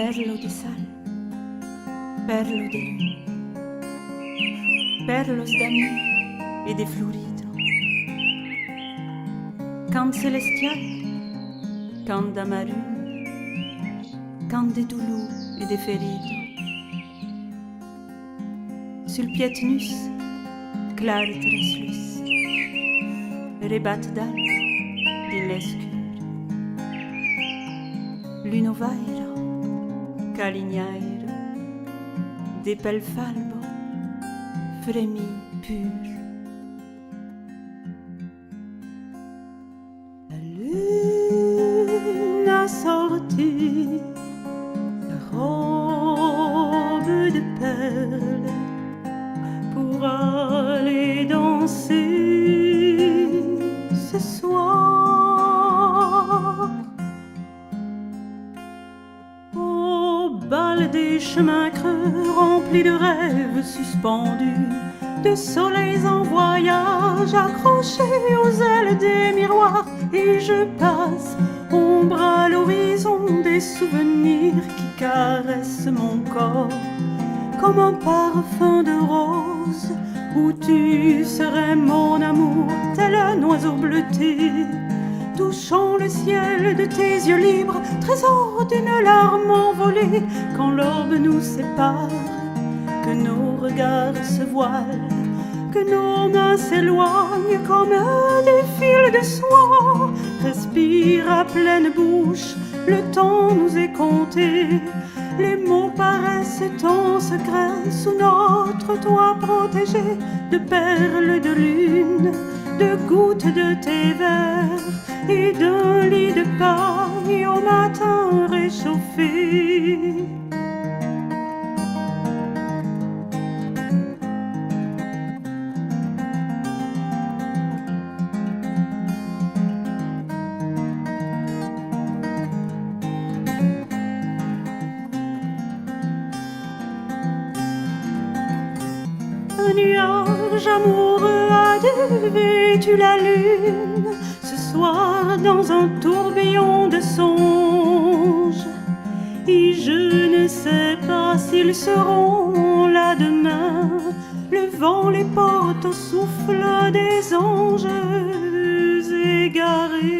Perlo de sal, perlo de lune, perlos d'amis et de florido. Cant celestial, cant d'amarune, cant de doulou et de ferido. Sul pietnus, clar traslus, rebat d'alba din l'escur. Lunovairo, calignairo, de pelfalbo, fremi pur. La lune a sorti sa robe de perles pour aller danser ce soir. Bal des chemins creux remplis de rêves suspendus, de soleils en voyage accrochés aux ailes des miroirs. Et je passe, ombre à l'horizon, des souvenirs qui caressent mon corps comme un parfum de rose, où tu serais mon amour, tel un oiseau bleuté, touchant le ciel de tes yeux libres, trésor d'une larme envolée. Quand l'aube nous sépare, que nos regards se voilent, que nos mains s'éloignent comme des fils de soie. Respire à pleine bouche, le temps nous est compté. Les mots paraissent en secret sous notre toit protégé de perles de lune, de gouttes de tes vers et d'un lit de paille au matin réchauffé. Un nuage amoureux a dévêtu la lune ce soir dans un tourbillon de songes. Et je ne sais pas s'ils seront là demain. Le vent les porte au souffle des anges égarés.